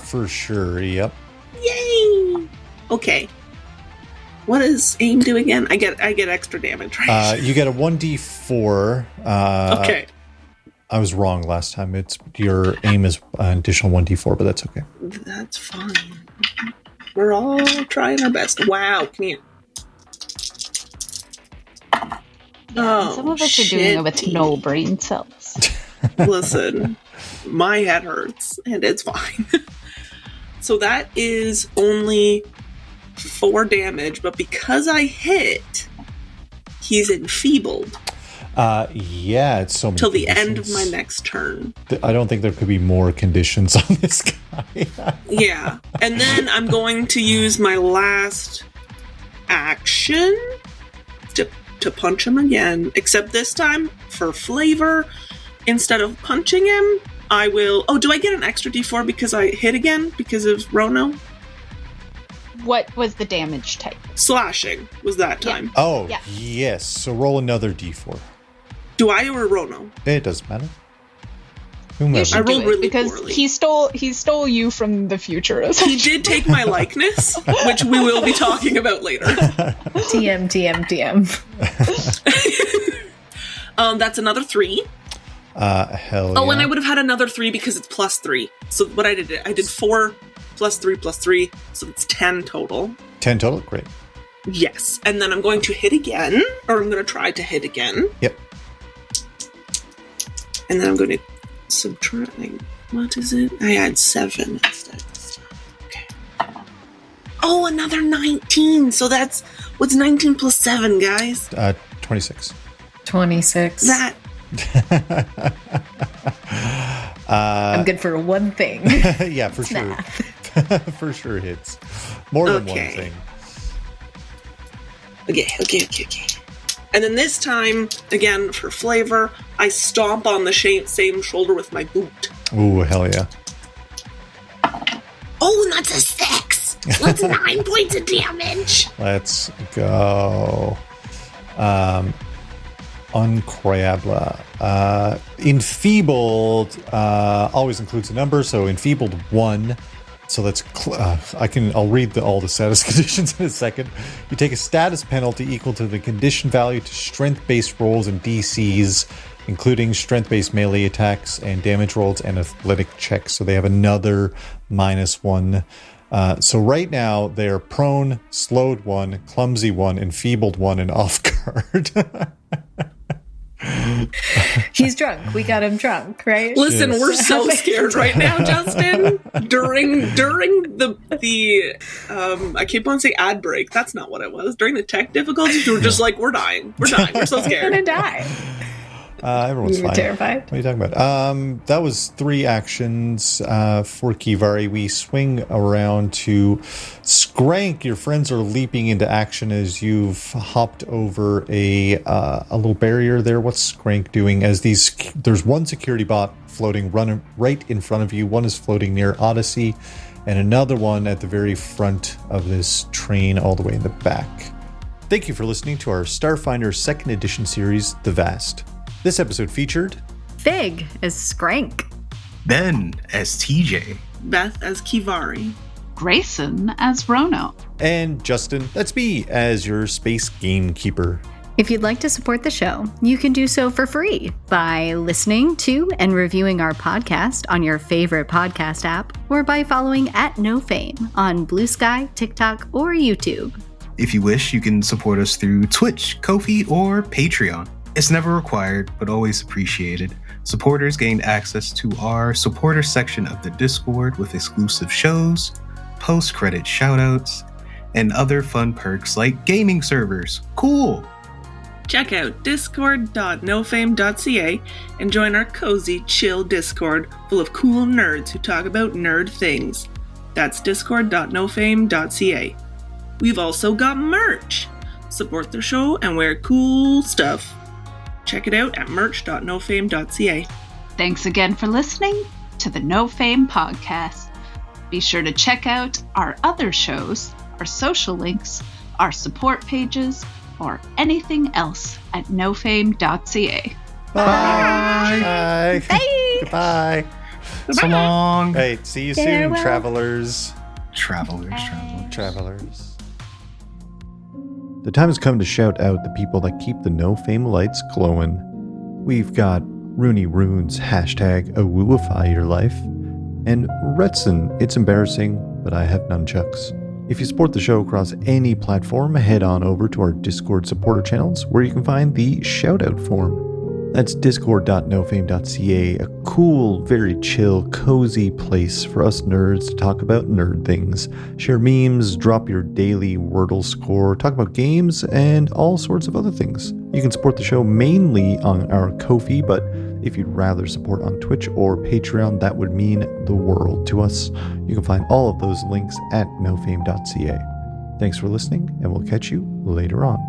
For sure, yep. Yay! Okay. What does aim do again? I get extra damage, right? You get a 1d4. Okay. I was wrong last time. It's your aim is an additional 1d4, but that's okay. That's fine. We're all trying our best. Wow, come here. Yeah, some of us are doing it with no brain cells. Listen, my head hurts, and it's fine. So that is only 4 damage, but because I hit, he's enfeebled. Yeah, it's so many till the conditions. end of my next turn. I don't think there could be more conditions on this guy. Yeah, and then I'm going to use my last action to punch him again, except this time, for flavor, instead of punching him, I will... Oh, do I get an extra d4 because I hit again? Because of Rono? What was the damage type? Slashing was that time. Oh, Yeah. yes. So roll another d4. Do I or Rono? It doesn't matter. You Whomever. should I rolled do it really because poorly. he stole you from the future. He did take my likeness, which we will be talking about later. TM. That's another 3. Hell Oh, yeah. and I would have had another 3 because it's +3. So what I did 4 plus 3, so it's 10 total. 10 total? Great. Yes. And then I'm going to hit again, or I'm going to try to hit again. Yep. And then I'm going to subtract. What is it? I had 7 instead. Okay. Oh, another 19. So that's... What's 19 plus 7, guys? 26. 26. That... I'm good for one thing. Yeah, for sure. Math. For sure hits. More than one Okay. thing. Okay. And then this time, again, for flavor, I stomp on the same shoulder with my boot. Ooh, hell yeah. Oh, and that's a 6. So that's 9 points of damage. Let's go. Incroyable. Enfeebled always includes a number, so enfeebled 1. So that's I'll read all the status conditions in a second. You take a status penalty equal to the condition value to strength-based rolls and DCs, including strength-based melee attacks and damage rolls and athletic checks. So they have another -1. So right now they are prone, slowed 1, clumsy 1, enfeebled 1, and off guard. He's drunk. We got him drunk, right? Listen, Yes. we're so scared right now, Justin. During the I keep on saying ad break. That's not what it was. During the tech difficulties, we were just like, we're dying. We're so We're scared. gonna die. Everyone's We were fine. terrified. What are you talking about? That was 3 actions for Kivari. We swing around to Skrank. Your friends are leaping into action as you've hopped over a little barrier there. What's Skrank doing? As there's one security bot floating right in front of you. One is floating near Odyssey, and another one at the very front of this train, all the way in the back. Thank you for listening to our Starfinder 2nd Edition series, The Vast. This episode featured Fig as Skrank. Ben as TJ. Beth as Kivari. Grayson as Rono. and Justin, that's me, as your space gamekeeper. If you'd like to support the show, you can do so for free by listening to and reviewing our podcast on your favorite podcast app, or by following @nofame on Blue Sky, TikTok, or YouTube. If you wish, you can support us through Twitch, Ko-fi, or Patreon. It's never required, but always appreciated. Supporters gain access to our supporter section of the Discord with exclusive shows, post-credit shoutouts, and other fun perks like gaming servers. Cool! Check out discord.nofame.ca and join our cozy, chill Discord full of cool nerds who talk about nerd things. That's discord.nofame.ca. We've also got merch. Support the show and wear cool stuff. Check it out at merch.nofame.ca. Thanks again for listening to the No Fame podcast. Be sure to check out our other shows, our social links, our support pages, or anything else at nofame.ca. Bye. Bye. Bye. Goodbye. So long. Right, see you Farewell. soon, travelers. Travelers. The time has come to shout out the people that keep the No Fame lights glowing. We've got Rooney Runes, hashtag awooify your life, and Retson, it's embarrassing, but I have nunchucks. If you support the show across any platform, head on over to our Discord supporter channels where you can find the shoutout form. That's discord.nofame.ca, a cool, very chill, cozy place for us nerds to talk about nerd things, share memes, drop your daily Wordle score, talk about games, and all sorts of other things. You can support the show mainly on our Ko-fi, but if you'd rather support on Twitch or Patreon, that would mean the world to us. You can find all of those links at nofame.ca. Thanks for listening, and we'll catch you later on.